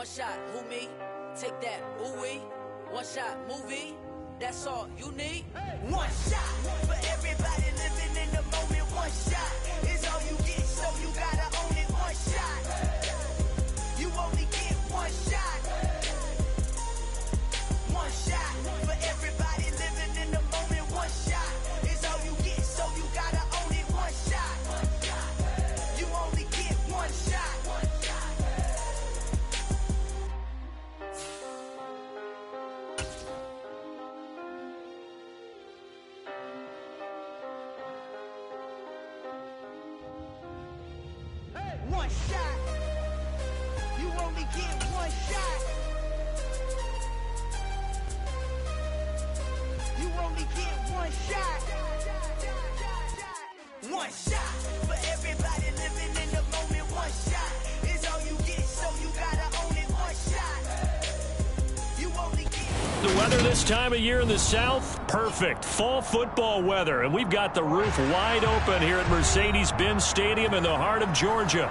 One shot, who me? Take that, ooh-wee. One shot, movie. That's all you need. One shot for everybody living in the moment. One shot is all you get, so you gotta own it. One shot. You only get one shot. One shot for everybody living in the moment. One shot is all you get, so you gotta own it. One shot. You only get one shot. One shot. You only get one shot. You only get one shot. One shot for everybody living in the moment. One shot is all you get, so you gotta own it. One shot. You only get. The weather this time of year in the South, perfect. Fall football weather, and we've got the roof wide open here at Mercedes-Benz Stadium in the heart of Georgia.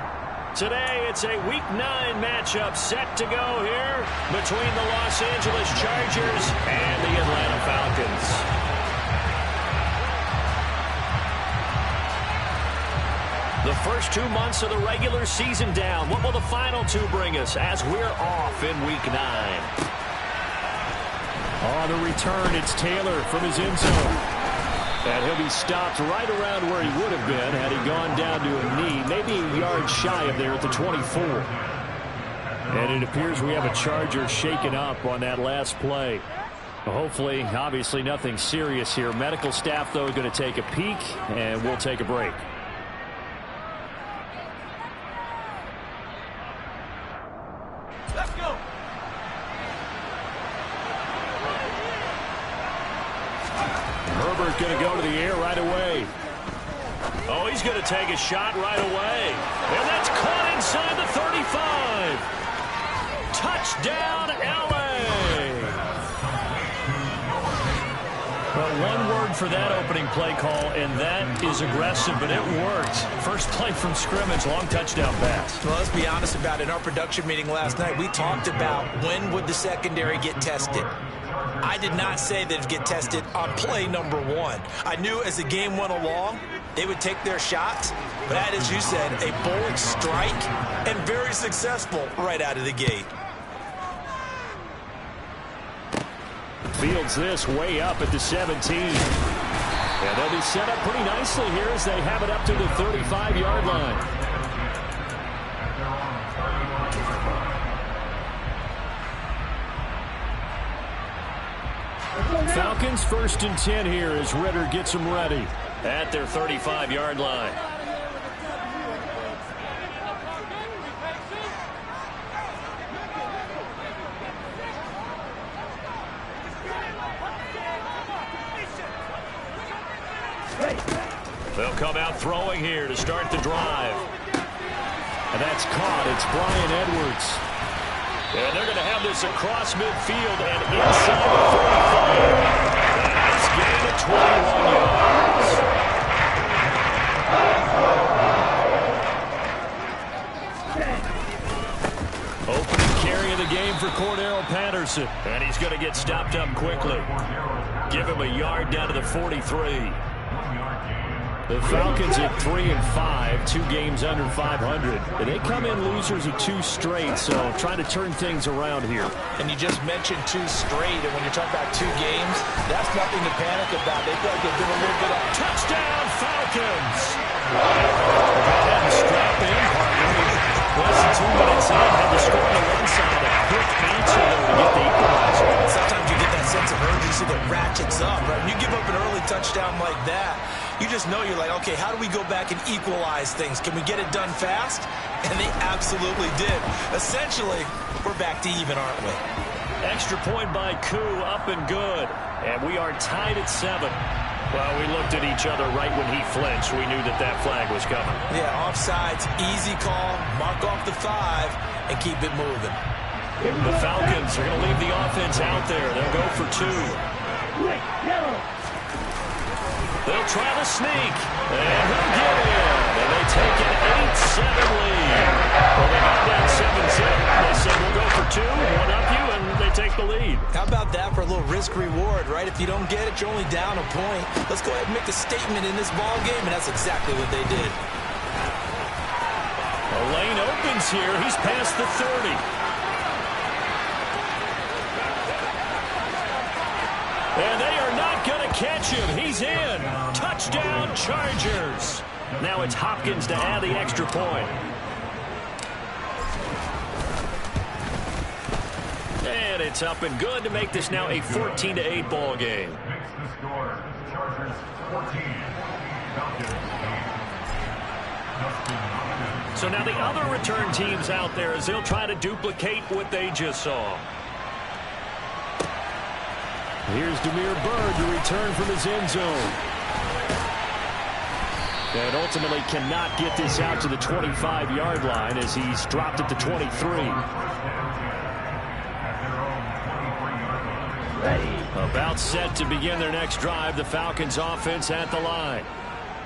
Today, it's a Week 9 matchup set to go here between the Los Angeles Chargers and the Atlanta Falcons. The first 2 months of the regular season down. What will the final 2 bring us as we're off in Week 9? On the return, it's Taylor from his end zone. And he'll be stopped right around where he would have been had he gone down to a knee, maybe a yard shy of there at the 24. And it appears we have a Charger shaken up on that last play. Hopefully, obviously nothing serious here. Medical staff, though, going to take a peek, and we'll take a break. Let's go. Herbert going to go to the air right away. Oh, he's going to take a shot right away. And that's caught inside the 35. Touchdown, L.A. Well, one word for that opening play call, and that is aggressive, but it worked. First play from scrimmage, long touchdown pass. Well, let's be honest about it. In our production meeting last night, we talked about when would the secondary get tested. I did not say they'd get tested on play number 1. I knew as the game went along, they would take their shots. But that, as you said, a bold strike and very successful right out of the gate. Fields this way up at the 17. And they'll be set up pretty nicely here as they have it up to the 35-yard line. Falcons 1st and 10 here as Ritter gets them ready at their 35-yard line. They'll come out throwing here to start the drive. And that's caught. It's Bryan Edwards. And they're going to have this across midfield and inside the 45. That's gain of 21 yards. Opening carry of the game for Cordero Patterson. And he's going to get stopped up quickly. Give him a yard down to the 43. The Falcons at 3-5, 2 games under 500. And they come in losers of 2 straight, so trying to turn things around here. And you just mentioned 2 straight, and when you're talking about 2 games, that's nothing to panic about. They feel like they've been a little bit up. Touchdown, Falcons! They had to strap in, partner. Less than 2 minutes in, had to score on the one side. A quick answer to get the equalizer. Sometimes you get that sense of urgency that ratchets up, right? When you give up an early touchdown like that, you just know you're like, okay, how do we go back and equalize things? Can we get it done fast? And they absolutely did. Essentially, we're back to even, aren't we? Extra point by Koo, up and good. And we are tied at 7. Well, we looked at each other right when he flinched. We knew that that flag was coming. Yeah, offsides, easy call, mark off the 5, and keep it moving. The Falcons are going to leave the offense out there. They'll go for 2. They'll try to sneak. And he'll get in. And they take an 8-7 lead. Well, they got down 7-0. They said we'll go for 2, one up you, and they take the lead. How about that for a little risk-reward, right? If you don't get it, you're only down a point. Let's go ahead and make a statement in this ball game, and that's exactly what they did. The lane opens here. He's past the 30. And they are not going to catch him. He's in. Touchdown, Chargers. Now it's Hopkins to add the extra point. And it's up and good to make this now a 14-8 ball game. So now the other return teams out there as they'll try to duplicate what they just saw. Here's Demir Bird to return from his end zone. And ultimately cannot get this out to the 25-yard line as he's dropped at the 23. About set to begin their next drive. The Falcons offense at the line.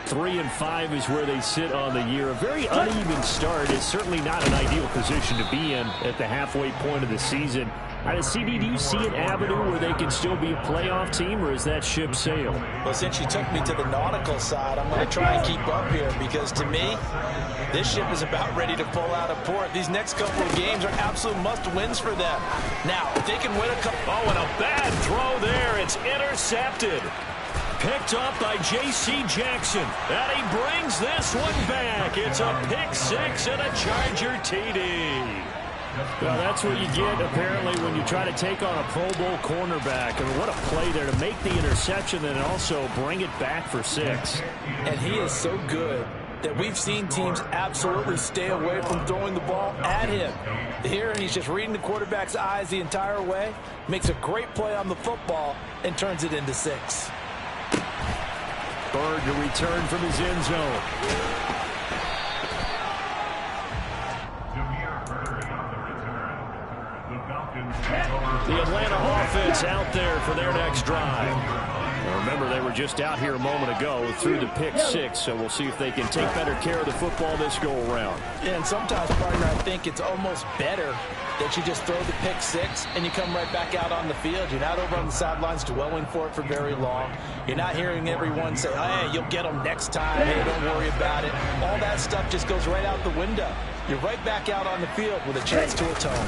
3-5 is where they sit on the year. A very uneven start. Is certainly not an ideal position to be in at the halfway point of the season. CD, do you see an avenue where they can still be a playoff team, or is that ship sailed? Well, since you took me to the nautical side, I'm going to try and keep up here because, to me, this ship is about ready to pull out of port. These next couple of games are absolute must-wins for them. Now, if they can win a couple... Oh, and a bad throw there. It's intercepted. Picked up by J.C. Jackson. And he brings this one back. It's a pick six and a Charger TD. Well, that's what you get, apparently, when you try to take on a Pro Bowl cornerback. I mean, what a play there to make the interception and also bring it back for 6. And he is so good that we've seen teams absolutely stay away from throwing the ball at him. Here, he's just reading the quarterback's eyes the entire way, makes a great play on the football, and turns it into 6. Bird to return from his end zone. The Atlanta offense out there for their next drive. Now remember, they were just out here a moment ago through the pick 6, so we'll see if they can take better care of the football this go-around. Yeah, and sometimes, partner, I think it's almost better that you just throw the pick 6 and you come right back out on the field. You're not over on the sidelines dwelling for it for very long. You're not hearing everyone say, hey, you'll get them next time. Hey, don't worry about it. All that stuff just goes right out the window. You're right back out on the field with a chance to atone.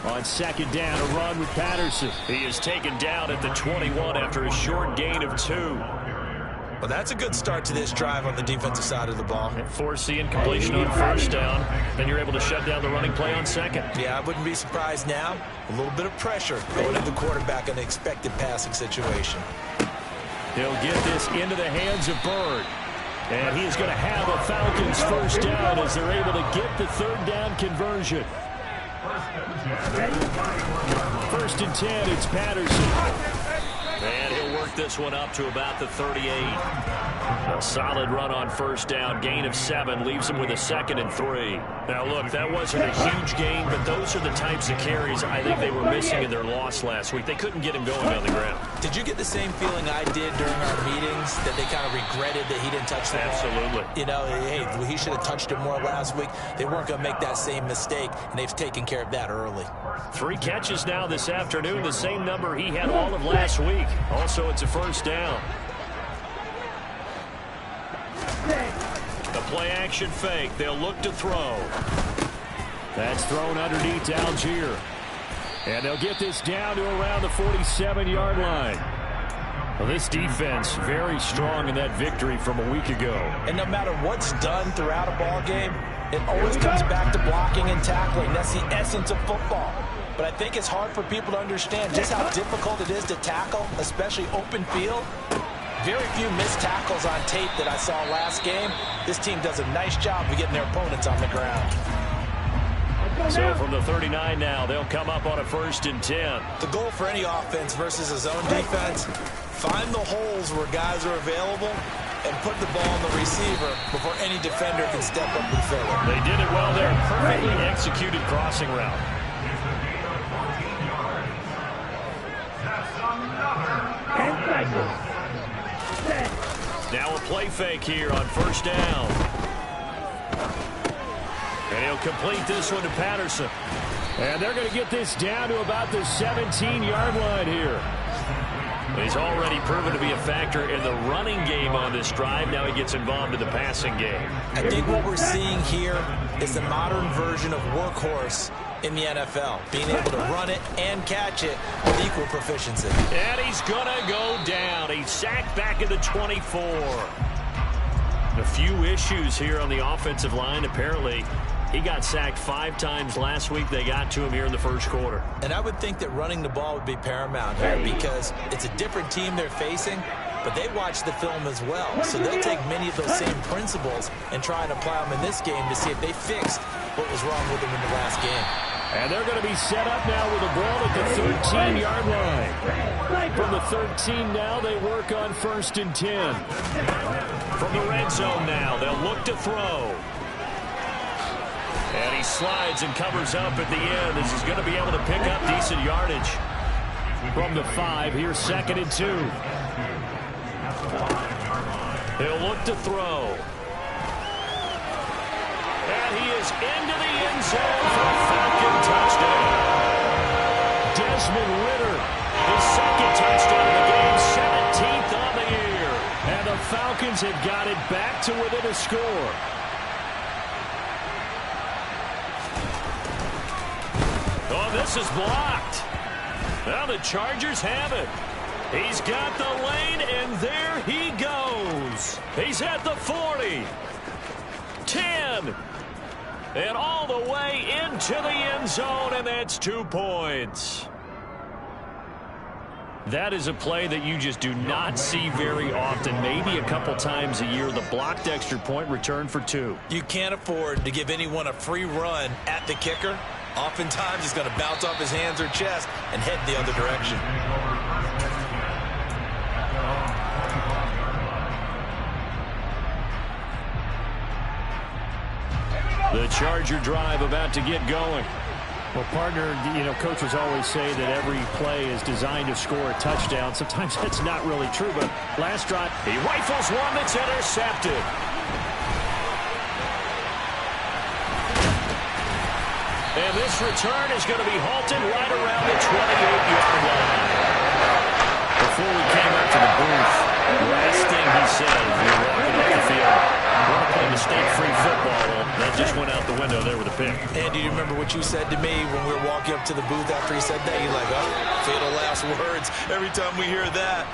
On second down, a run with Patterson. He is taken down at the 21 after a short gain of 2. Well, that's a good start to this drive on the defensive side of the ball. Forcing incompletion on first down. Then you're able to shut down the running play on second. Yeah, I wouldn't be surprised now. A little bit of pressure going to the quarterback in an expected passing situation. He'll get this into the hands of Bird. And he is going to have a Falcons first down as they're able to get the third down conversion. First and 10, it's Patterson. And he'll work this one up to about the 38. A solid run on first down. Gain of 7 leaves him with a 2nd and 3. Now, look, that wasn't a huge gain, but those are the types of carries I think they were missing in their loss last week. They couldn't get him going on the ground. Did you get the same feeling I did during our meetings, that they kind of regretted that he didn't touch the ball? Absolutely. You know, hey, he should have touched it more last week. They weren't going to make that same mistake, and they've taken care of that early. 3 catches now this afternoon, the same number he had all of last week. Also, it's a first down. The play-action fake. They'll look to throw. That's thrown underneath to Algier. And they'll get this down to around the 47-yard line. Well, this defense very strong in that victory from a week ago. And no matter what's done throughout a ball game, it always comes back to blocking and tackling. That's the essence of football. But I think it's hard for people to understand just how difficult it is to tackle, especially open field. Very few missed tackles on tape that I saw last game. This team does a nice job of getting their opponents on the ground. So from the 39 now, they'll come up on a 1st and 10. The goal for any offense versus a zone defense, find the holes where guys are available and put the ball on the receiver before any defender can step up and fill it. They did it well there. Perfectly executed crossing route. Now a play fake here on first down. And he'll complete this one to Patterson. And they're going to get this down to about the 17-yard line here. He's already proven to be a factor in the running game on this drive. Now he gets involved in the passing game. I think what we're seeing here is the modern version of workhorse in the NFL, being able to run it and catch it with equal proficiency. And he's going to go down. He's sacked back at the 24. A few issues here on the offensive line. Apparently, he got sacked 5 times last week. They got to him here in the first quarter. And I would think that running the ball would be paramount here because it's a different team they're facing, but they watch the film as well. So they'll take many of those same principles and try and apply them in this game to see if they fixed what was wrong with them in the last game. And they're going to be set up now with the ball at the 13-yard line. From the 13 now, they work on 1st and 10. From the red zone now, they'll look to throw. And he slides and covers up at the end as he's going to be able to pick up decent yardage. From the 5, here's 2nd and 2. He'll look to throw. And he is into the end zone for a Falcon touchdown. Desmond Ridder, his 2nd touchdown of the game, 17th on the year. And the Falcons have got it back to within a score. Oh, this is blocked. Now the Chargers have it. He's got the lane, and there he goes. He's at the 40. 10. And all the way into the end zone, and that's 2 points. That is a play that you just do not see very often. Maybe a couple times a year, the blocked extra point return for 2. You can't afford to give anyone a free run at the kicker. Oftentimes, he's going to bounce off his hands or chest and head the other direction. The Charger drive about to get going. Well, partner, you know, coaches always say that every play is designed to score a touchdown. Sometimes that's not really true, but last drive, he rifles one that's intercepted. And this return is going to be halted right around the 28-yard line. Before we came up to the booth, the last thing he said as we were walking off the field, we want to play mistake-free football. Well, that just went out the window there with a pick. And do you remember what you said to me when we were walking up to the booth after he said that? You're like, oh, fatal last words. Every time we hear that,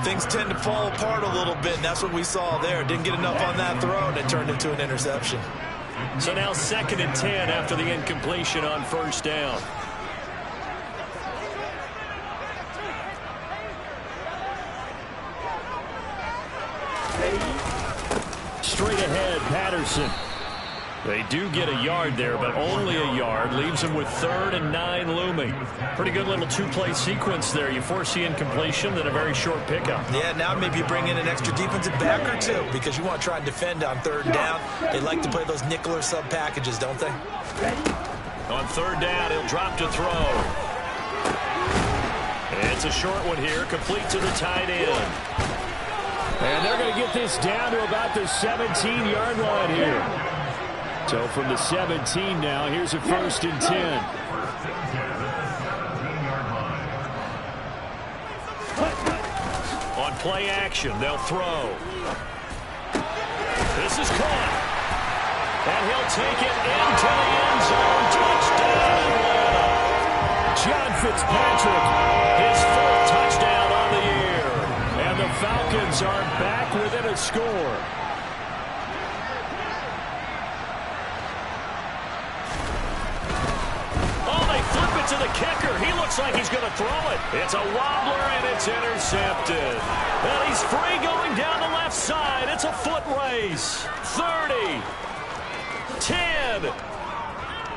things tend to fall apart a little bit, and that's what we saw there. Didn't get enough on that throw, and it turned into an interception. So now 2nd and 10 after the incompletion on 1st down. Straight ahead, Patterson. They do get a yard there, but only a yard. Leaves them with 3rd and 9 looming. Pretty good little 2-play sequence there. You foresee incompletion, then a very short pickup. Yeah, now maybe you bring in an extra defensive back or 2 because you want to try and defend on 3rd down. They like to play those nickel or sub packages, don't they? On 3rd down, he'll drop to throw. It's a short one here, complete to the tight end. And they're going to get this down to about the 17-yard line here. So from the 17 now, here's a 1st and 10. On play action, they'll throw. This is caught. And he'll take it into the end zone. Touchdown, Atlanta. John Fitzpatrick, his 4th touchdown on the year. And the Falcons are back within a score. To the kicker. He looks like he's going to throw it. It's a wobbler, and it's intercepted. And he's free going down the left side. It's a foot race. 30. 10.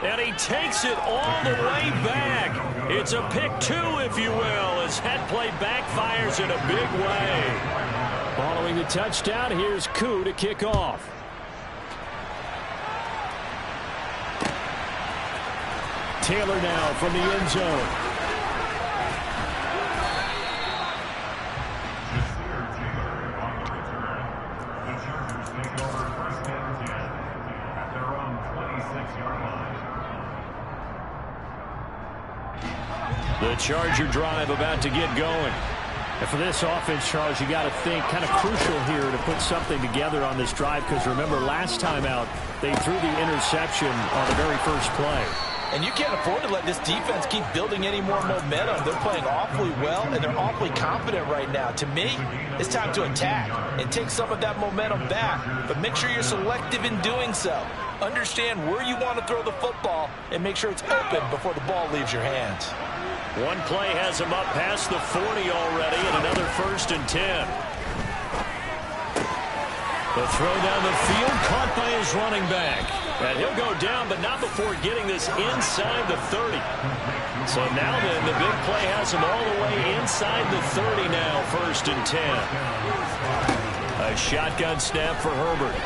And he takes it all the way back. It's a pick 2, if you will, as that play backfires in a big way. Following the touchdown, here's Koo to kick off. Taylor now from the end zone. The Charger drive about to get going. And for this offense, Charles, you got to think kind of crucial here to put something together on this drive, because remember last time out they threw the interception on the very first play. And you can't afford to let this defense keep building any more momentum. They're playing awfully well, and they're awfully confident right now. To me, it's time to attack and take some of that momentum back. But make sure you're selective in doing so. Understand where you want to throw the football and make sure it's open before the ball leaves your hands. One play has him up past the 40 already, and another 1st and 10. The throw down the field, caught by his running back. And he'll go down, but not before getting this inside the 30. So now then, the big play has him all the way inside the 30 now, 1st and 10. A shotgun snap for Herbert.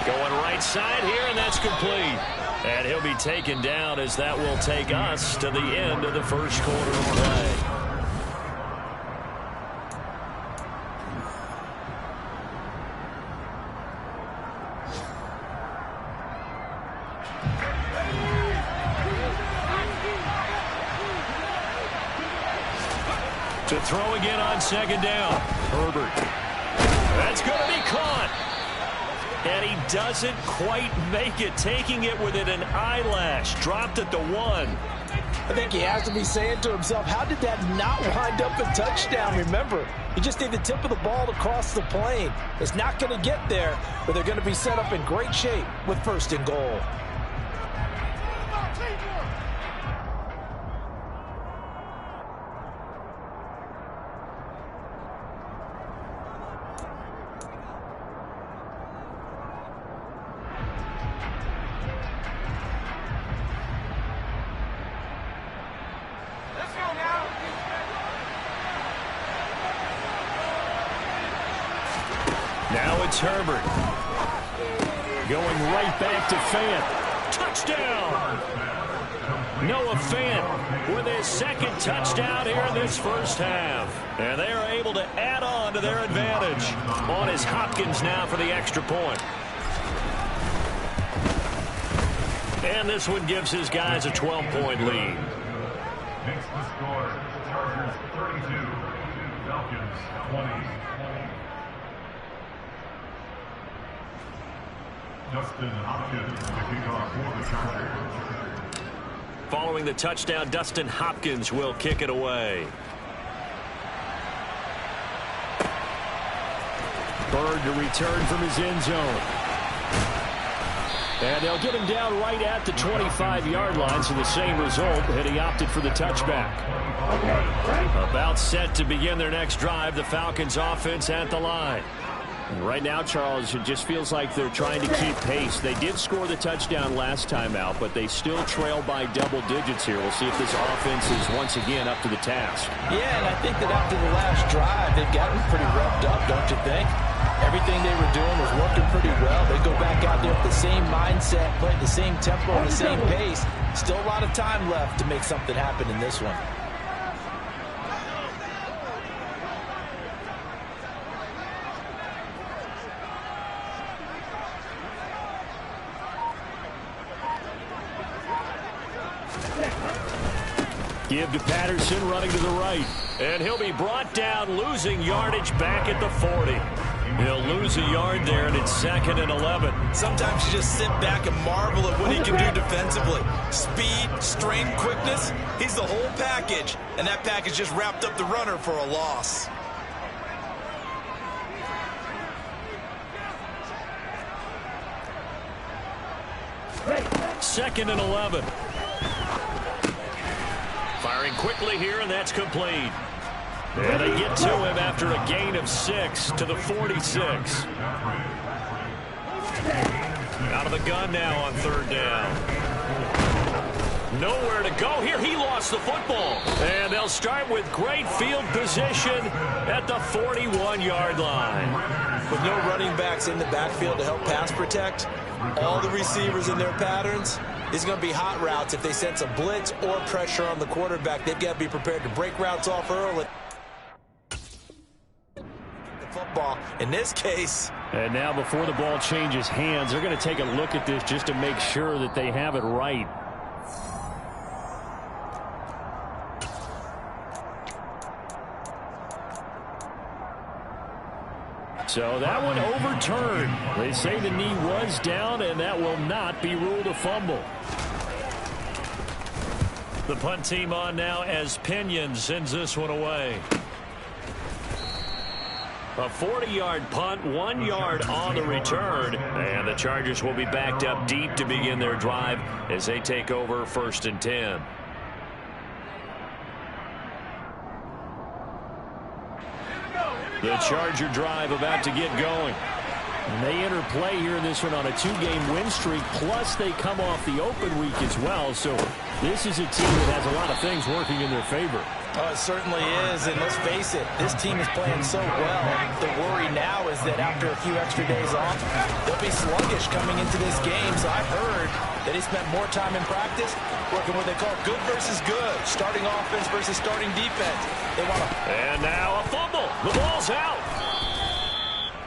Going right side here, and that's complete. And he'll be taken down as that will take us to the end of the first quarter of play. To throw again on 2nd down. Herbert. That's going to be caught. And he doesn't quite make it, taking it within an eyelash. Dropped at the 1. I think he has to be saying to himself, how did that not wind up a touchdown? Remember, you just need the tip of the ball to cross the plane. It's not going to get there, but they're going to be set up in great shape with 1st and goal. Now it's Herbert. Going right back to Fant. Touchdown! Noah Fant with his 2nd touchdown here in this first half. And they are able to add on to their advantage. On is Hopkins now for the extra point. And this one gives his guys a 12-point lead. Makes the score Chargers 32, Falcons 20. Dustin Hopkins, the kickoff for the Chargers. Following the touchdown, Dustin Hopkins will kick it away. Bird to return from his end zone. And they'll get him down right at the 25-yard line, so the same result, and he opted for the touchback. About set to begin their next drive, the Falcons offense at the line. Right now, Charles, it just feels like they're trying to keep pace. They did score the touchdown last time out, but they still trail by double digits here. We'll see if this offense is once again up to the task. Yeah, and I think that after the last drive, they've gotten pretty revved up, don't you think? Everything they were doing was working pretty well. They go back out there with the same mindset, playing the same tempo and the same pace. Still a lot of time left to make something happen in this one. Give to Patterson, running to the right. And he'll be brought down, losing yardage back at the 40. He'll lose a yard there, and it's 2nd and 11. Sometimes you just sit back and marvel at what he can do defensively. Speed, strength, quickness, he's the whole package. And that package just wrapped up the runner for a loss. Second and 11. Firing quickly here, and that's complete. And they get to him after a gain of 6 to the 46. Out of the gun now on 3rd down. Nowhere to go here. He lost the football. And they'll start with great field position at the 41-yard line. With no running backs in the backfield to help pass protect, all the receivers in their patterns, these are going to be hot routes. If they sense a blitz or pressure on the quarterback, they've got to be prepared to break routes off early. The football, in this case. And now before the ball changes hands, they're going to take a look at this just to make sure that they have it right. So that one overturned. They say the knee was down, and that will not be ruled a fumble. The punt team on now as Pinion sends this one away. A 40-yard punt, 1 yard on the return. And the Chargers will be backed up deep to begin their drive as they take over 1st and 10. The Charger drive about to get going. And they enter play here in this one on a 2-game win streak, plus they come off the open week as well. So this is a team that has a lot of things working in their favor. Oh, it certainly is, and let's face it, this team is playing so well. The worry now is that after a few extra days off, they'll be sluggish coming into this game. So I've heard that he spent more time in practice working what they call good versus good, starting offense versus starting defense. They want to... And now a fumble. The ball's out.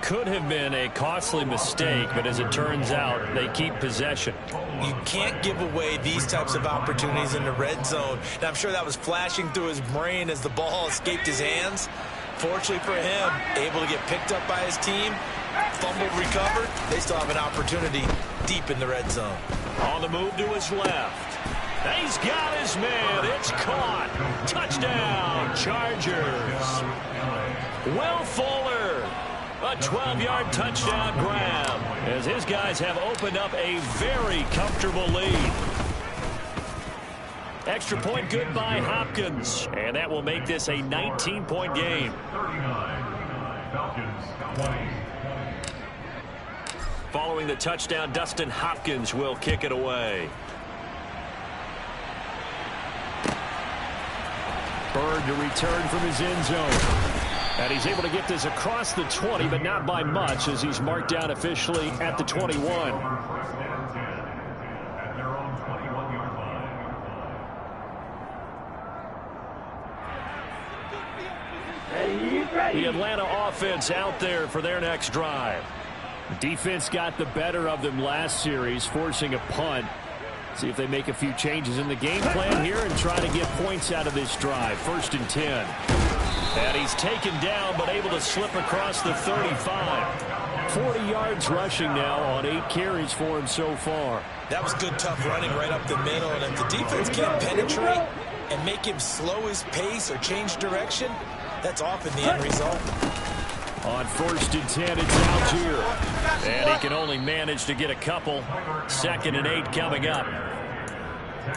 Could have been a costly mistake, but as it turns out, they keep possession. You can't give away these types of opportunities in the red zone. And I'm sure that was flashing through his brain as the ball escaped his hands. Fortunately for him, able to get picked up by his team, fumbled, recovered. They still have an opportunity deep in the red zone. On the move to his left. He's got his man. It's caught. Touchdown, Chargers. Will Fuller. A 12-yard touchdown grab as his guys have opened up a very comfortable lead. Extra point good by Hopkins. And that will make this a 19-point game. 39, Falcons, 20. Following the touchdown, Dustin Hopkins will kick it away. Bird to return from his end zone. And he's able to get this across the 20, but not by much as he's marked down officially at the 21. The Atlanta offense out there for their next drive. The defense got the better of them last series, forcing a punt. See if they make a few changes in the game plan here and try to get points out of this drive. 1st and 10. And he's taken down, but able to slip across the 35. 40 yards rushing now on 8 carries for him so far. That was good, tough running right up the middle. And if the defense can't penetrate and make him slow his pace or change direction, that's often the end result. On 1st and 10, it's Algier. And he can only manage to get a couple. 2nd and 8 coming up.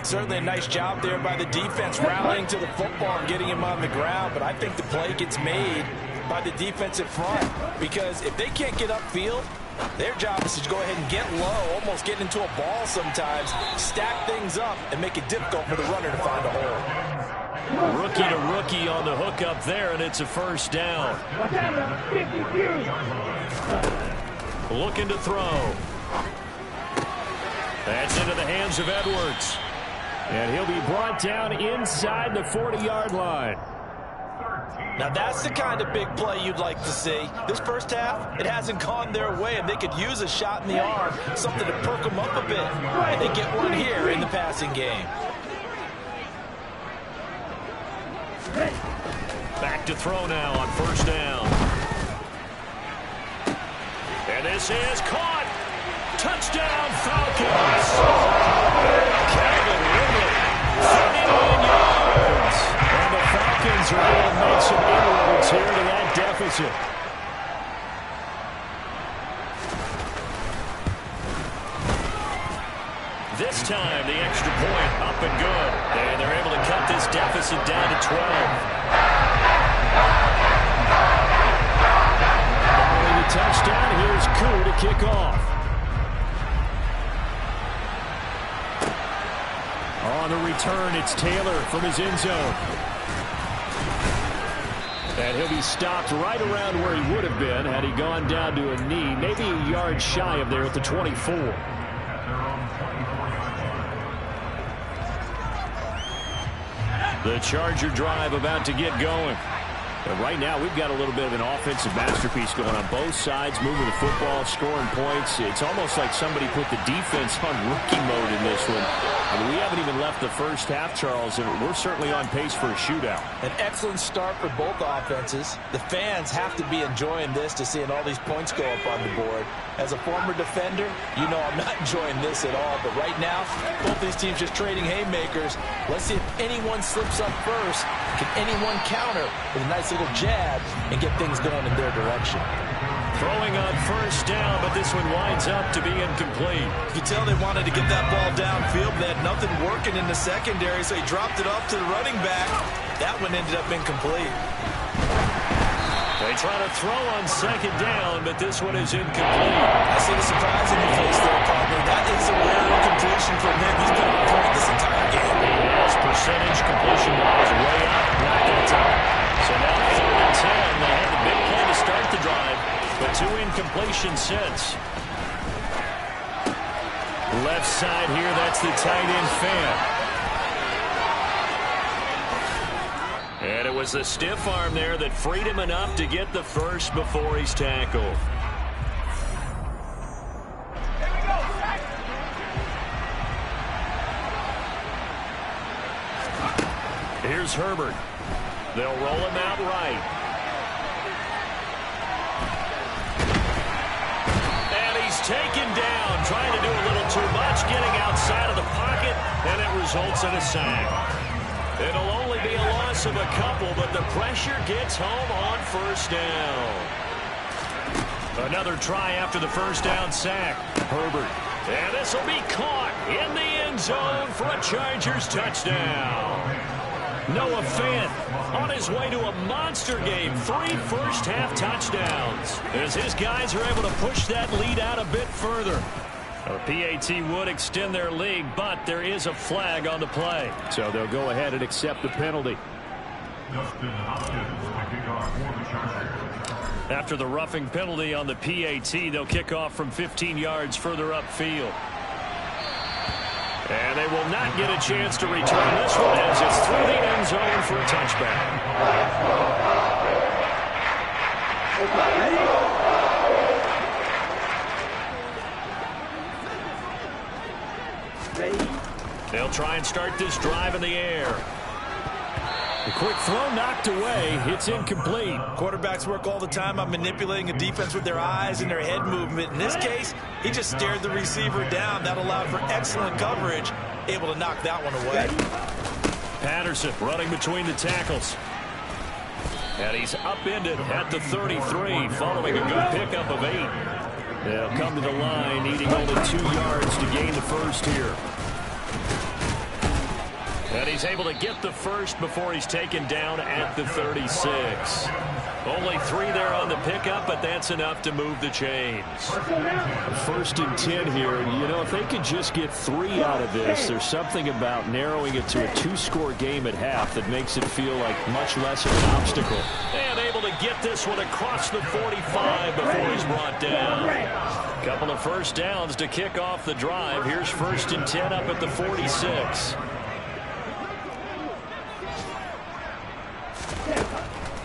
Certainly a nice job there by the defense rallying to the football and getting him on the ground. But I think the play gets made by the defensive front. Because if they can't get upfield, their job is to go ahead and get low, almost get into a ball sometimes, stack things up, and make it difficult for the runner to find a hole. Rookie to rookie on the hook up there, and it's a 1st down. Looking to throw. That's into the hands of Edwards. And he'll be brought down inside the 40-yard line. Now that's the kind of big play you'd like to see. This first half, it hasn't gone their way, and they could use a shot in the arm, something to perk them up a bit. And they get one here in the passing game. Back to throw now on 1st down. And this is caught. Touchdown, Falcons. Calvin Ridley, 39 yards. And the Falcons are able to make some inroads here to that deficit. This time, the extra point up and good. And they're able to cut this deficit down to 12. Following the touchdown, here's Koo to kick off. On the return, it's Taylor from his end zone. And he'll be stopped right around where he would have been had he gone down to a knee, maybe a yard shy of there at the 24. The Charger drive about to get going. And right now, we've got a little bit of an offensive masterpiece going on both sides, moving the football, scoring points. It's almost like somebody put the defense on rookie mode in this one. I mean, we haven't even left the first half, Charles, and we're certainly on pace for a shootout. An excellent start for both offenses. The fans have to be enjoying this to seeing all these points go up on the board. As a former defender, you know I'm not enjoying this at all. But right now, both these teams just trading haymakers. Let's see if anyone slips up first. Can anyone counter with a nice little jab and get things going in their direction? Throwing on first down, but this one winds up to be incomplete. You can tell they wanted to get that ball downfield. They had nothing working in the secondary, so he dropped it off to the running back. That one ended up incomplete. They try to throw on second down, but this one is incomplete. I see the surprise in your face there, partner. That is a rare incompletion from him. He's been on point this entire game. His percentage completion-wise way up, not that time. So now 3rd and 10. They had the big play to start the drive, but 2 incompletions since. Left side here, that's the tight end fan. And it was the stiff arm there that freed him enough to get the first before he's tackled. Here's Herbert. They'll roll him out right. And he's taken down, trying to do a little too much, getting outside of the pocket, and it results in a sack. It'll only be a loss of a couple, but the pressure gets home on first down. Another try after the first down sack. Herbert. And this will be caught in the end zone for a Chargers touchdown. Noah Fant on his way to a monster game. 3 first-half touchdowns as his guys are able to push that lead out a bit further. A PAT would extend their lead, but there is a flag on the play. So they'll go ahead and accept the penalty. After the roughing penalty on the PAT, they'll kick off from 15 yards further upfield. And they will not get a chance to return this one as it's through the end zone for a touchback. They'll try and start this drive in the air. A quick throw knocked away. It's incomplete. Quarterbacks work all the time on manipulating a defense with their eyes and their head movement. In this case, he just stared the receiver down. That allowed for excellent coverage, able to knock that one away. Patterson running between the tackles. And he's upended at the 33 following a good pickup of 8. They'll come to the line needing only 2 yards to gain the first here. And he's able to get the first before he's taken down at the 36. Only 3 there on the pickup, but that's enough to move the chains. 1st and 10 here. You know, if they could just get 3 out of this, there's something about narrowing it to a 2-score game at half that makes it feel like much less of an obstacle. And able to get this one across the 45 before he's brought down. Couple of first downs to kick off the drive. Here's 1st and 10 up at the 46.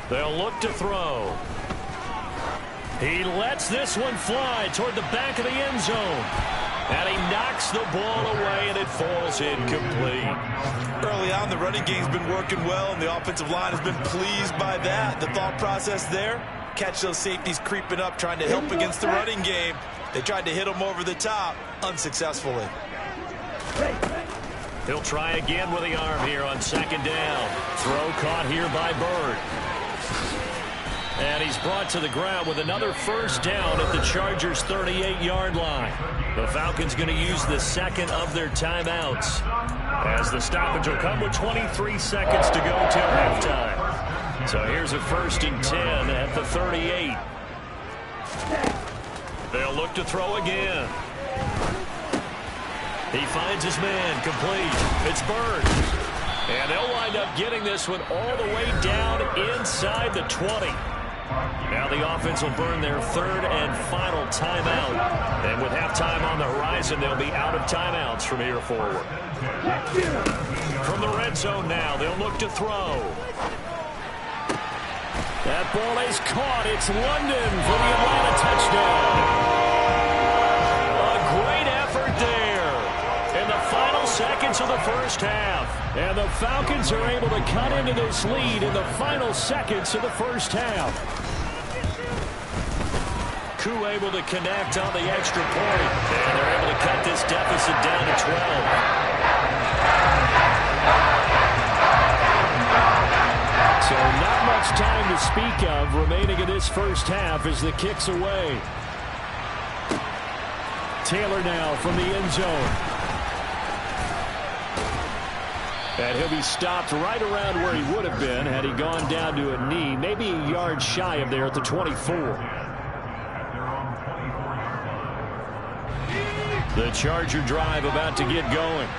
They'll look to throw. He lets this one fly toward the back of the end zone. And he knocks the ball away, and it falls incomplete. Early on, the running game's been working well, and the offensive line has been pleased by that. The thought process there, catch those safeties creeping up, trying to help against the running game. They tried to hit him over the top, unsuccessfully. He'll try again with the arm here on 2nd down. Throw caught here by Bird. And he's brought to the ground with another first down at the Chargers' 38-yard line. The Falcons going to use the 2nd of their timeouts, as the stoppage will come with 23 seconds to go till halftime. So here's a 1st and 10 at the 38. They'll look to throw again. He finds his man, complete. It's Bird. And they'll wind up getting this one all the way down inside the 20. Now the offense will burn their 3rd and final timeout. And with halftime on the horizon, they'll be out of timeouts from here forward. From the red zone now, they'll look to throw. That ball is caught. It's London for the Atlanta touchdown. A great effort there in the final seconds of the first half. And the Falcons are able to cut into this lead in the final seconds of the first half. Koo able to connect on the extra point. And they're able to cut this deficit down to 12. So not much time to speak of remaining in this first half as the kick's away. Taylor now from the end zone. And he'll be stopped right around where he would have been had he gone down to a knee, maybe a yard shy of there at the 24. The Charger drive about to get going.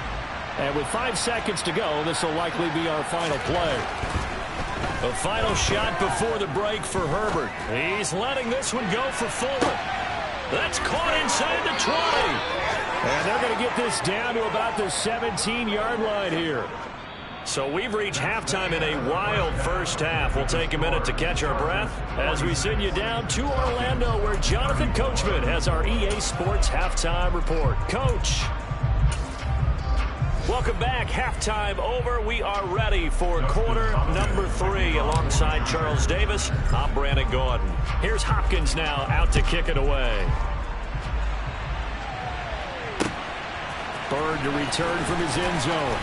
And with 5 seconds to go, this will likely be our final play. A final shot before the break for Herbert. He's letting this one go for Fuller. That's caught inside the 20. And they're going to get this down to about the 17-yard line here. So we've reached halftime in a wild first half. We'll take a minute to catch our breath as we send you down to Orlando, where Jonathan Coachman has our EA Sports halftime report. Coach. Welcome back. Halftime over. We are ready for quarter number 3 alongside Charles Davis. I'm Brandon Gordon. Here's Hopkins now out to kick it away. Bird to return from his end zone.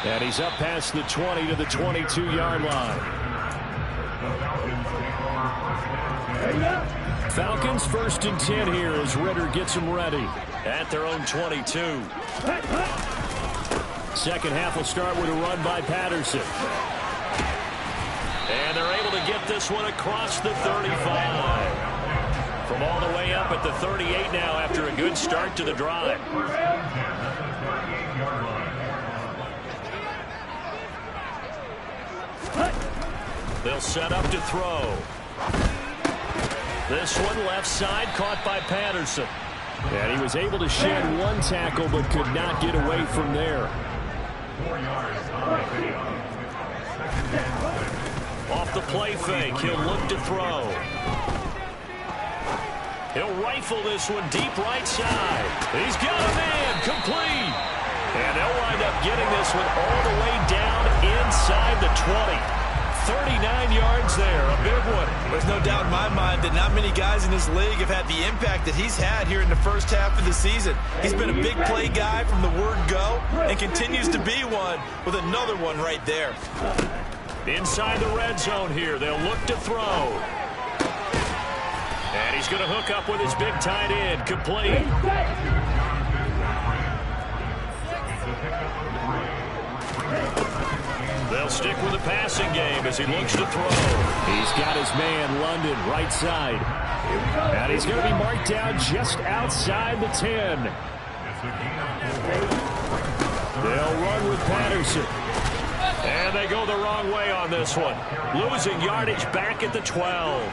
And he's up past the 20 to the 22-yard line. Falcons 1st and 10 here as Ritter gets them ready at their own 22. Second half will start with a run by Patterson. And they're able to get this one across the 35. From all the way up at the 38 now after a good start to the drive. They'll set up to throw. This one left side caught by Patterson. And he was able to shed one tackle but could not get away from there. Off the play fake, he'll look to throw. He'll rifle this one deep right side. He's got a man, complete. And they'll wind up getting this one all the way down inside the 20. 39 yards there, a big one. There's no doubt in my mind that not many guys in this league have had the impact that he's had here in the first half of the season. He's been a big play guy from the word go and continues to be one with another one right there. Inside the red zone here, they'll look to throw. And he's going to hook up with his big tight end, complete. They'll stick with the passing game as he looks to throw. He's got his man, London, right side. And he's going to be marked down just outside the 10. They'll run with Patterson. And they go the wrong way on this one. Losing yardage back at the 12.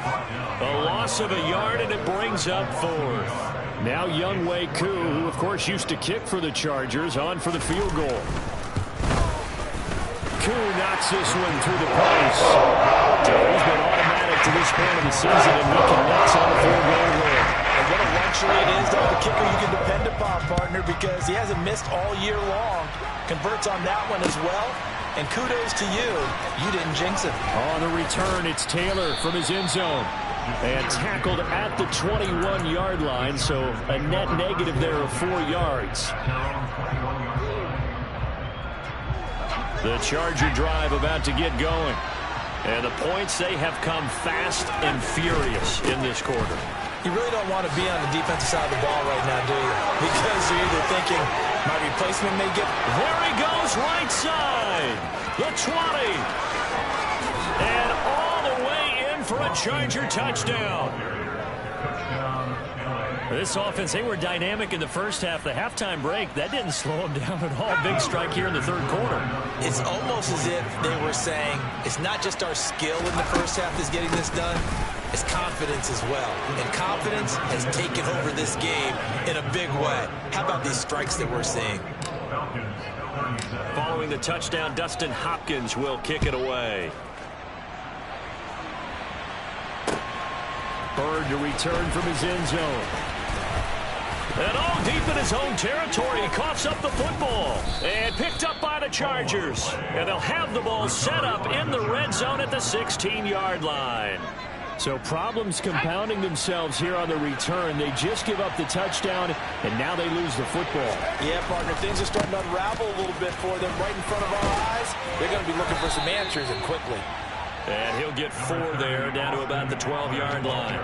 A loss of a yard, and it brings up 4th. Now Younghoe Koo, who of course used to kick for the Chargers, on for the field goal. Koo knocks this one through the post. He's been automatic to this point of the season, and he connects on the field goal there. And what a luxury it is to have a kicker you can depend upon, partner, because he hasn't missed all year long. Converts on that one as well. And kudos to you. You didn't jinx it. On the return, it's Taylor from his end zone. And tackled at the 21-yard line, so a net negative there of 4 yards. The Charger drive about to get going. And the points, they have come fast and furious in this quarter. You really don't want to be on the defensive side of the ball right now, do you? Because you're either thinking, my replacement may get... There he goes, right side. The 20. And all the way in for a Charger touchdown. This offense, they were dynamic in the first half. The halftime break, that didn't slow them down at all. Big strike here in the third quarter. It's almost as if they were saying, it's not just our skill in the first half that's getting this done, it's confidence as well. And confidence has taken over this game in a big way. How about these strikes that we're seeing? Following the touchdown, Dustin Hopkins will kick it away. Bird to return from his end zone. And all deep in his own territory, he coughs up the football. And picked up by the Chargers. And they'll have the ball set up in the red zone at the 16-yard line. So problems compounding themselves here on the return. They just give up the touchdown, and now they lose the football. Yeah, partner, things are starting to unravel a little bit for them right in front of our eyes. They're going to be looking for some answers, and quickly. And he'll get 4 there, down to about the 12-yard line.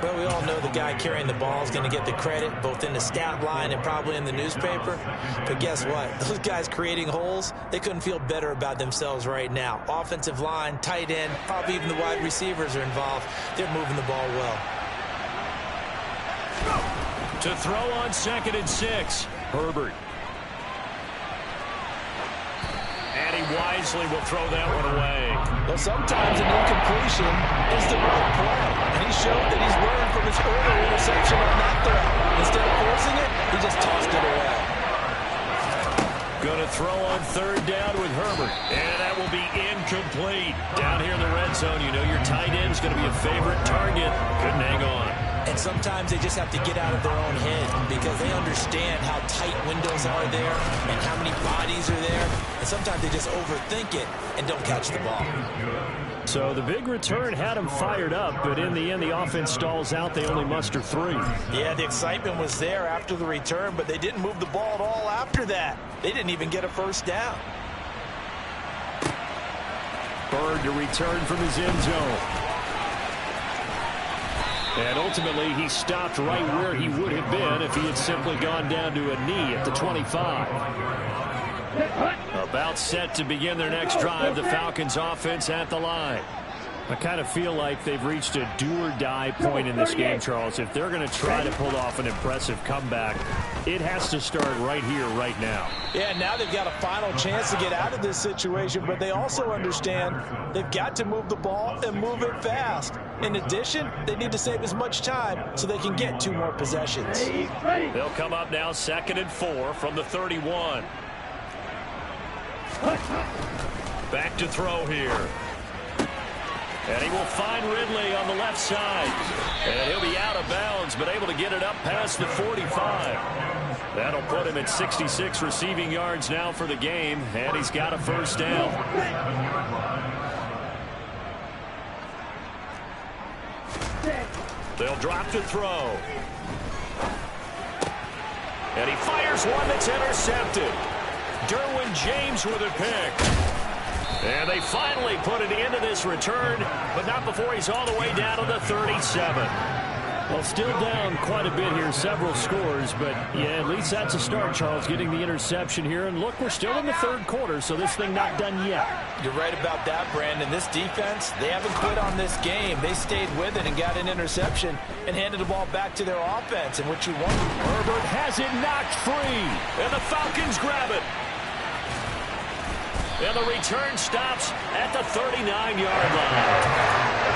Well, we all know the guy carrying the ball is going to get the credit, both in the stat line and probably in the newspaper. But guess what? Those guys creating holes, they couldn't feel better about themselves right now. Offensive line, tight end, probably even the wide receivers are involved. They're moving the ball well. To throw on 2nd and 6, Herbert. And he wisely will throw that one away. Well, sometimes an incompletion is the right play. And he showed that he's learned from his earlier interception on that throw. Instead of forcing it, he just tossed it away. Going to throw on 3rd down with Herbert. And that will be incomplete. Down here in the red zone, you know your tight end is going to be a favorite target. Couldn't hang on. And sometimes they just have to get out of their own head because they understand how tight windows are there and how many bodies are there. And sometimes they just overthink it and don't catch the ball. So the big return had them fired up, but in the end, the offense stalls out. They only muster 3. Yeah, the excitement was there after the return, but they didn't move the ball at all after that. They didn't even get a first down. Bird to return from his end zone. And ultimately, he stopped right where he would have been if he had simply gone down to a knee at the 25. About set to begin their next drive, the Falcons offense at the line. I kind of feel like they've reached a do-or-die point in this game, Charles. If they're going to try to pull off an impressive comeback, it has to start right here, right now. Yeah, now they've got a final chance to get out of this situation, but they also understand they've got to move the ball and move it fast. In addition, they need to save as much time so they can get 2 more possessions. They'll come up now 2nd and 4 from the 31. Back to throw here. And he will find Ridley on the left side. And he'll be out of bounds, but able to get it up past the 45. That'll put him at 66 receiving yards now for the game, and he's got a first down. They'll drop to throw. And he fires one that's intercepted. Derwin James with a pick. And they finally put it into this return, but not before he's all the way down to the 37. Well, still down quite a bit here, several scores, but yeah, at least that's a start, Charles, getting the interception here. And look, we're still in the 3rd quarter, so this thing not done yet. You're right about that, Brandon. This defense, they haven't quit on this game. They stayed with it and got an interception and handed the ball back to their offense. And what you want, Herbert has it knocked free, and the Falcons grab it. And the return stops at the 39-yard line.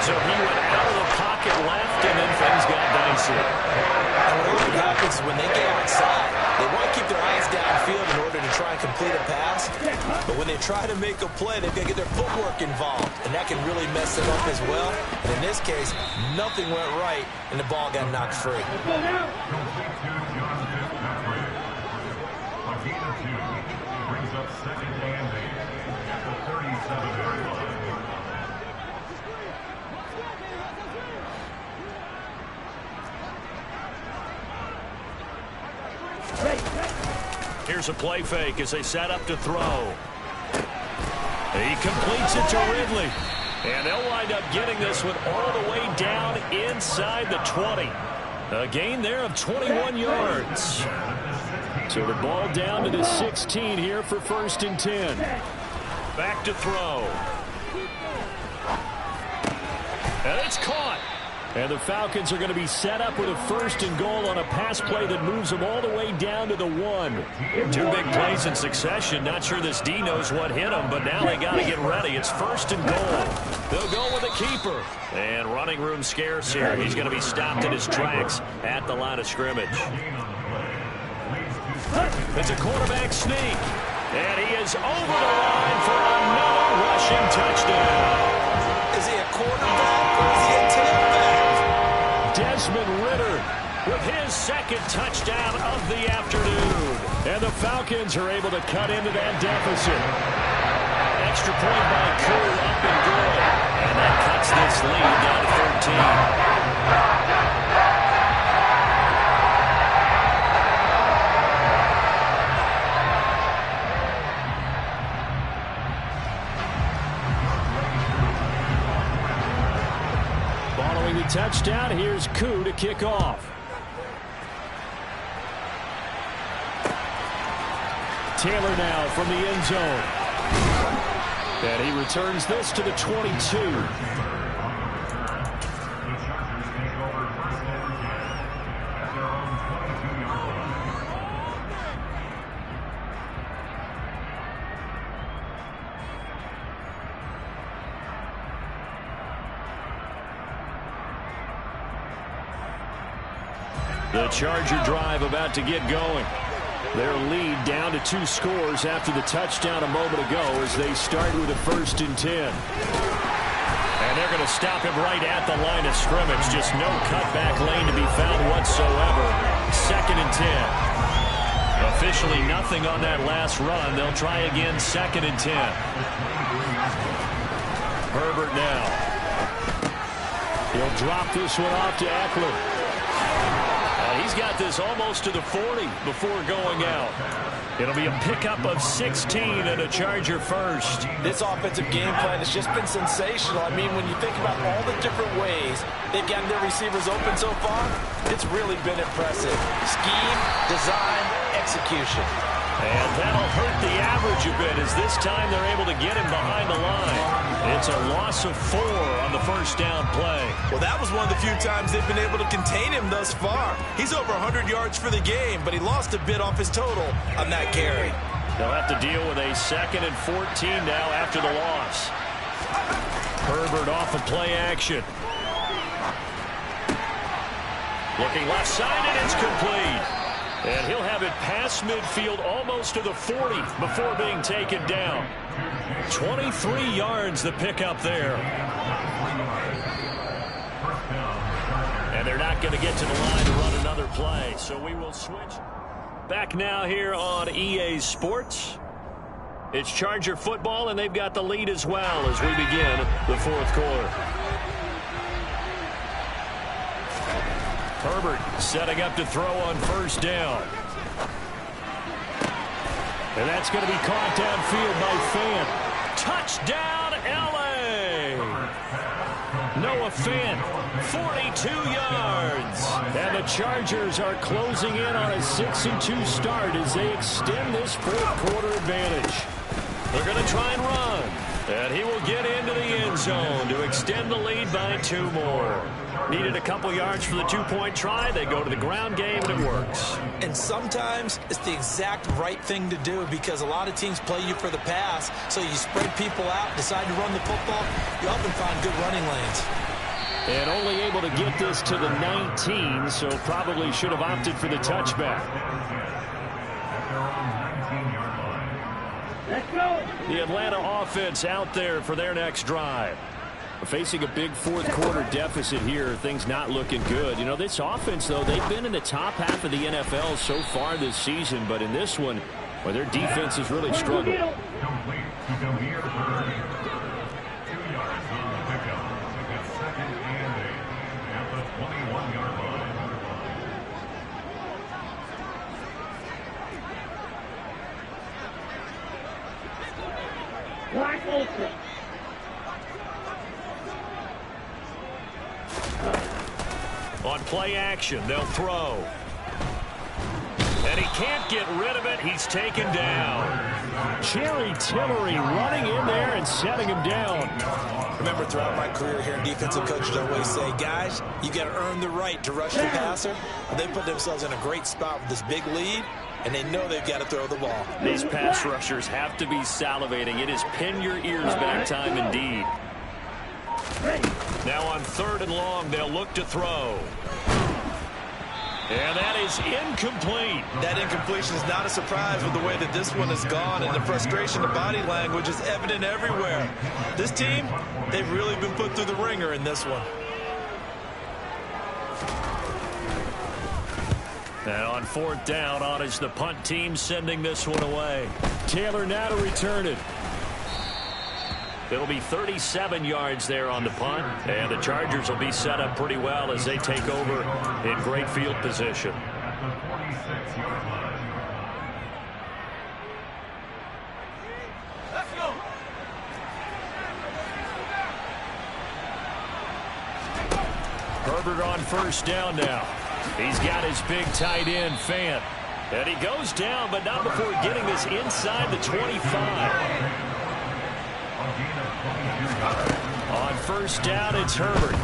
So he went out of the pocket left, and then things got dicey. And what really happens is when they get outside, they want to keep their eyes downfield in order to try and complete a pass. But when they try to make a play, they've got to get their footwork involved, and that can really mess them up as well. And in this case, nothing went right, and the ball got knocked free. Brings up 2nd and 8 at the 37-yard line. Here's a play fake as they set up to throw. He completes it to Ridley. And they'll wind up getting this one all the way down inside the 20. A gain there of 21 yards. So the ball down to the 16 here for 1st and 10. Back to throw. And it's caught. And the Falcons are going to be set up with a 1st and goal on a pass play that moves them all the way down to the 1. 2 big plays in succession. Not sure this D knows what hit them, but now they got to get ready. It's 1st and goal. They'll go with a keeper. And running room scarce here. He's going to be stopped in his tracks at the line of scrimmage. It's a quarterback sneak. And he is over the line for another rushing touchdown. Is he a quarterback or is he a tailback? second touchdown of the afternoon. And the Falcons are able to cut into that deficit. Extra point by Koo, up and good. And that cuts this lead down to 13. Following the touchdown, here's Koo to kick off. Taylor now from the end zone. And he returns this to the 22. The Charger drive about to get going. Their lead down to 2 scores after the touchdown a moment ago as they start with a 1st and 10. And they're going to stop him right at the line of scrimmage. Just no cutback lane to be found whatsoever. 2nd and 10. Officially nothing on that last run. They'll try again 2nd and 10. Herbert now. He'll drop this one off to Eckler. He's got this almost to the 40 before going out. It'll be a pickup of 16 and a Charger first. This offensive game plan has just been sensational. I mean, when you think about all the different ways they've gotten their receivers open so far, it's really been impressive. Scheme, design, execution. And that'll hurt the average a bit as this time they're able to get him behind the line. It's a loss of 4 on the first down play. Well, that was one of the few times they've been able to contain him thus far. He's over 100 yards for the game, but he lost a bit off his total on that carry. They'll have to deal with a 2nd and 14 now after the loss. Herbert off of play action. Looking left side, and it's complete. And he'll have it past midfield almost to the 40 before being taken down. 23 yards the pickup there. And they're not going to get to the line to run another play. So we will switch. Back now here on EA Sports. It's Charger football, and they've got the lead as well as we begin the 4th quarter. Herbert setting up to throw on 1st down. And that's going to be caught downfield by Fant. Touchdown, L.A. Noah Fant, 42 yards. And the Chargers are closing in on a 6-2 start as they extend this 4th quarter advantage. They're going to try and run. And he will get into the end zone to extend the lead by 2 more. Needed a couple yards for the 2-point try. They go to the ground game, and it works. And sometimes it's the exact right thing to do because a lot of teams play you for the pass, so you spread people out, decide to run the football. You often find good running lanes. And only able to get this to the 19, so probably should have opted for the touchback. Let's go. The Atlanta offense out there for their next drive. Facing a big 4th quarter deficit here, things not looking good. You know, this offense, though, they've been in the top half of the NFL so far this season, but in this one, well, their defense has really struggled. Complete to Demir Bird. 2 yards on the pickup. It's 2nd and 8 at the 21-yard line. On play action, they'll throw. And he can't get rid of it. He's taken down. Jerry Tillery running in there and setting him down. Remember, throughout my career here, defensive coaches always say, guys, you got to earn the right to rush the passer. They put themselves in a great spot with this big lead, and they know they've got to throw the ball. These pass rushers have to be salivating. It is pin your ears back time indeed. Now on 3rd and long, they'll look to throw. And that is incomplete. That incompletion is not a surprise with the way that this one has gone, and the frustration, the body language is evident everywhere. This team, they've really been put through the ringer in this one. And on fourth down, on is the punt team sending this one away. Taylor now to return it. It'll be 37 yards there on the punt, and the Chargers will be set up pretty well as they take over in great field position. At the 46-yard line. Let's go. Herbert on first down now. He's got his big tight end, Fant. And he goes down, but not before getting this inside the 25. On first down, it's Herbert.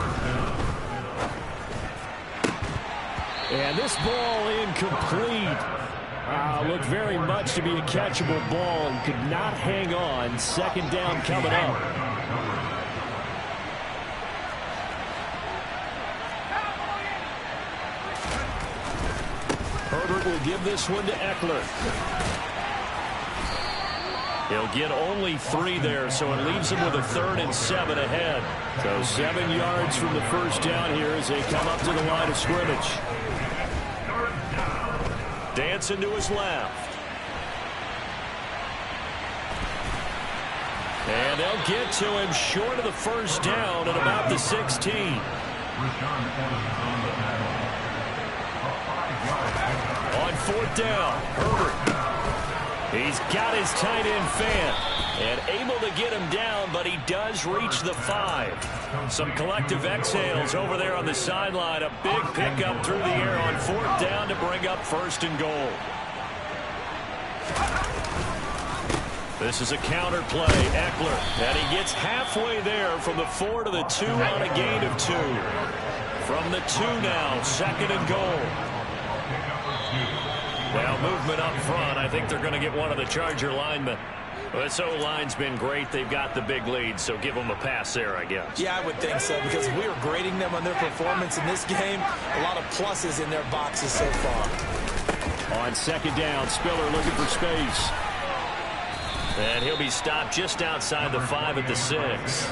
And this ball incomplete. Looked very much to be a catchable ball and could not hang on. Second down coming up. Herbert will give this one to Eckler. He'll get only 3 there, so it leaves him with a 3rd and 7 ahead. So 7 yards from the first down here as they come up to the line of scrimmage. Dancing to his left. And they'll get to him short of the first down at about the 16. On fourth down, Herbert. He's got his tight end, Fant, and able to get him down, but he does reach the 5. Some collective exhales over there on the sideline. A big pickup through the air on fourth down to bring up 1st and goal. This is a counter play, Eckler, and he gets halfway there from the 4 to the 2 on a gain of 2. From the 2 now, 2nd and goal. Now movement up front. I think they're going to get one of the Charger linemen. Well, this O-line's been great. They've got the big lead, so give them a pass there, I guess. Yeah, I would think so, because we were grading them on their performance in this game. A lot of pluses in their boxes so far. On second down, Spiller looking for space. And he'll be stopped just outside the 5 at the 6.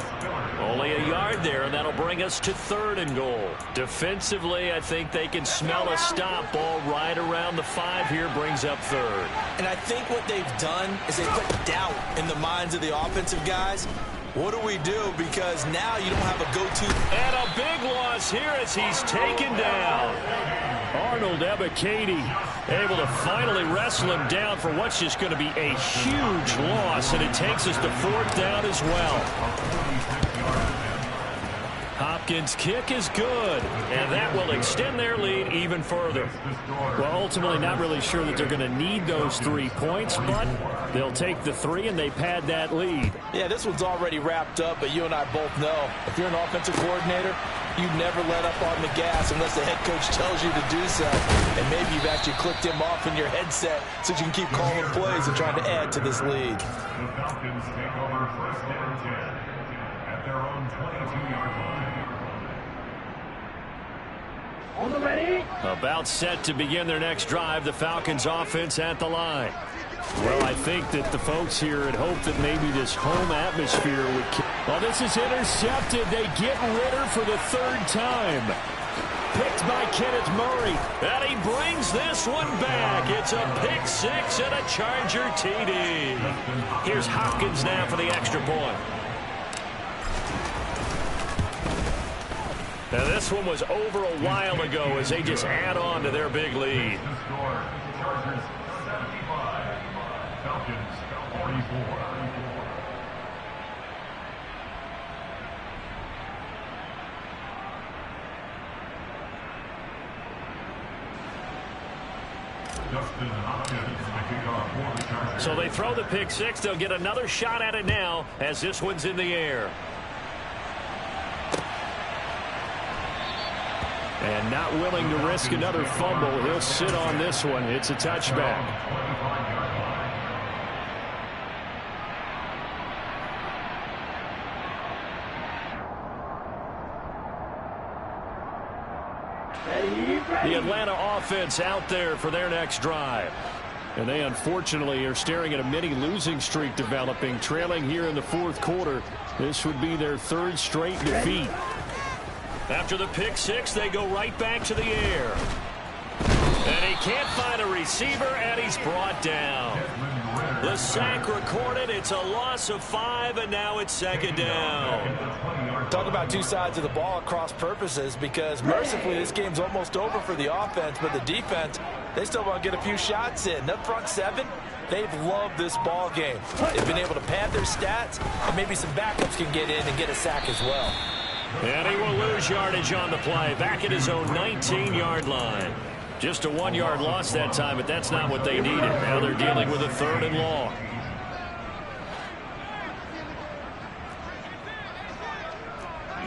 Only a yard there, and that'll bring us to 3rd and goal. Defensively, I think they can smell a stop. Ball right around the 5 here brings up 3rd. And I think what they've done is they put doubt in the minds of the offensive guys. What do we do? Because now you don't have a go-to. And a big loss here as he's taken down. Arnold Ebiketie able to finally wrestle him down for what's just going to be a huge loss, and it takes us to 4th down as well. Hopkins' kick is good, and that will extend their lead even further. Well, ultimately not really sure that they're going to need those 3 points, but they'll take the 3 and they pad that lead. Yeah, this one's already wrapped up, but you and I both know if you're an offensive coordinator, you never let up on the gas unless the head coach tells you to do so. And maybe you've actually clicked him off in your headset so you can keep calling plays and trying to add to this lead. The Falcons take over 1st and 10 at their own 22-yard line. On the ready. About set to begin their next drive, the Falcons offense at the line. Well, I think that the folks here had hoped that maybe this home atmosphere would... Well, this is intercepted. They get Ritter for the 3rd time. Picked by Kenneth Murray. And he brings this one back. It's a pick 6 and a Charger TD. Here's Hopkins now for the extra point. Now, this one was over a while ago as they just add on to their big lead. The score, Chargers 75, Falcons 44. So they throw the pick 6. They'll get another shot at it now as this one's in the air. And not willing to risk another fumble. He'll sit on this one. It's a touchback. The Atlanta offense out there for their next drive. And they unfortunately are staring at a mini losing streak developing, trailing here in the 4th quarter. This would be their 3rd straight defeat. After the pick 6, they go right back to the air. And he can't find a receiver, and he's brought down. The sack recorded. It's a loss of 5, and now it's second down. Talk about two sides of the ball at cross purposes, because mercifully this game's almost over for the offense, but the defense, they still want to get a few shots in. That front seven, they've loved this ball game. They've been able to pad their stats, and maybe some backups can get in and get a sack as well. And he will lose yardage on the play, back at his own 19-yard line. Just a 1-yard loss that time, but that's not what they needed. Now they're dealing with a 3rd and long.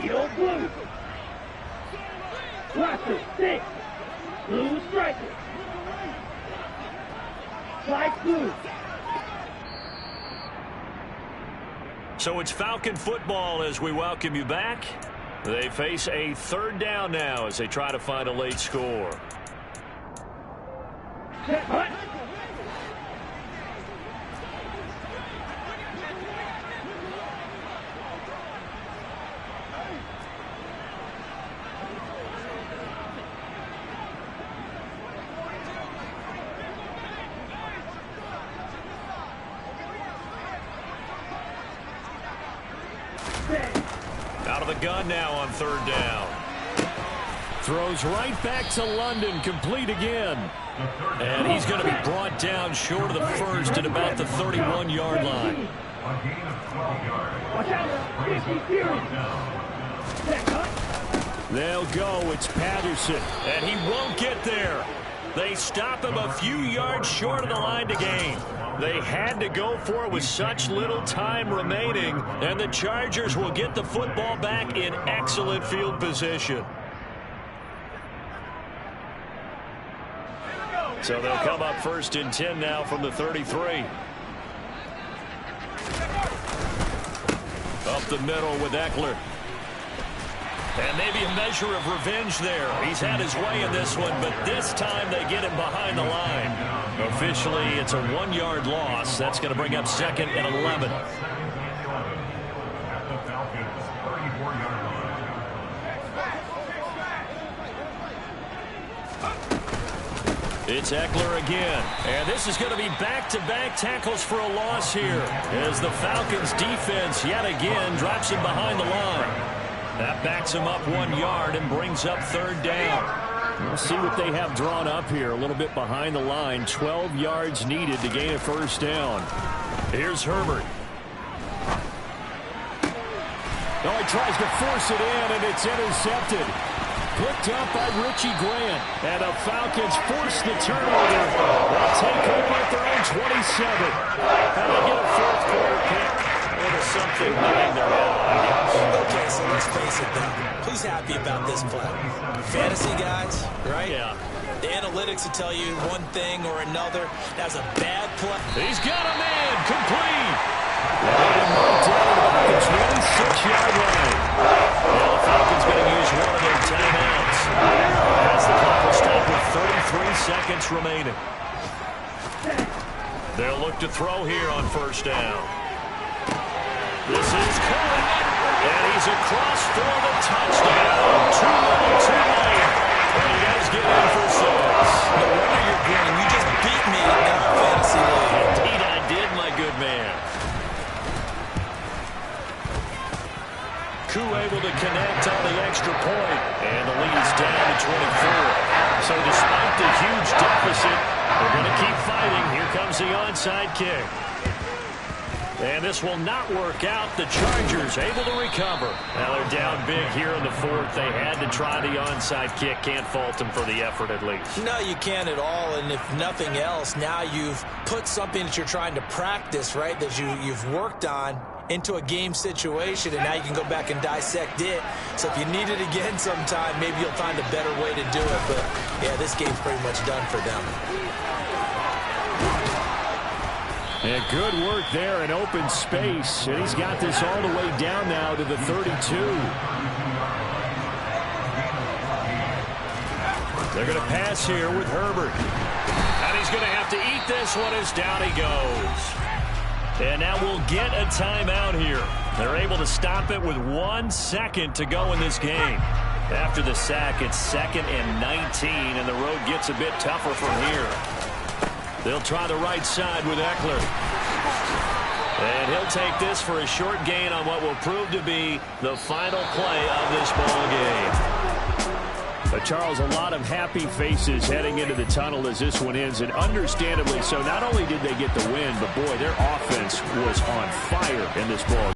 Yo, blue. Blaster, 6. Blue striker. Light blue. So it's Falcon football as we welcome you back. They face a 3rd down now as they try to find a late score. Hut. Out of the gun now on 3rd down. Throws right back to London, complete again. And he's going to be brought down short of the first at about the 31-yard line. Watch out. 50 They'll go. It's Patterson. And he won't get there. They stop him a few yards short of the line to gain. They had to go for it with such little time remaining. And the Chargers will get the football back in excellent field position. So they'll come up 1st and 10 now from the 33. Up the middle with Eckler. And maybe a measure of revenge there. He's had his way in this one, but this time they get him behind the line. Officially, it's a 1-yard loss. That's going to bring up 2nd and 11. It's Eckler again. And this is going to be back-to-back tackles for a loss here as the Falcons defense yet again drops him behind the line. That backs him up 1 yard and brings up 3rd down. We'll see what they have drawn up here. A little bit behind the line. 12 yards needed to gain a 1st down. Here's Herbert. Oh, he tries to force it in, and it's intercepted. Picked up by Richie Grant. And the Falcons force the turnover. They'll take over at their own 27. And they get a 4th quarter pick. There's something behind their head, I guess. Okay, so let's face it, then. Who's happy about this play? Fantasy guys, right? Yeah. The analytics will tell you one thing or another. That's a bad play. He's got a man. Complete. And marked down about the 26-yard line. Well, the Falcons going to use one of their timeouts. As the clock will stop with 33 seconds remaining. They'll look to throw here on 1st down. This is Cohen, and he's across for the touchdown. Too little, too late. And he does get in for 6. No wonder you're grinning. You just beat me in our fantasy league. Indeed I did, my good man. Koo able to connect on the extra point, and the lead is down to 24. So despite the huge deficit, they're going to keep fighting. Here comes the onside kick. And this will not work out. The Chargers able to recover. Now they're down big here in the 4th. They had to try the onside kick. Can't fault them for the effort at least. No, you can't at all. And if nothing else, now you've put something that you're trying to practice, right, that you've worked on into a game situation, and now you can go back and dissect it. So if you need it again sometime, maybe you'll find a better way to do it. But, yeah, this game's pretty much done for them. And good work there in open space. And he's got this all the way down now to the 32. They're going to pass here with Herbert. And he's going to have to eat this one as down he goes. And now we'll get a timeout here. They're able to stop it with 1 second to go in this game. After the sack, it's 2nd and 19, and the road gets a bit tougher from here. They'll try the right side with Eckler. And he'll take this for a short gain on what will prove to be the final play of this ball game. But Charles, a lot of happy faces heading into the tunnel as this one ends, and understandably so. Not only did they get the win, but boy, their offense was on fire in this ball game.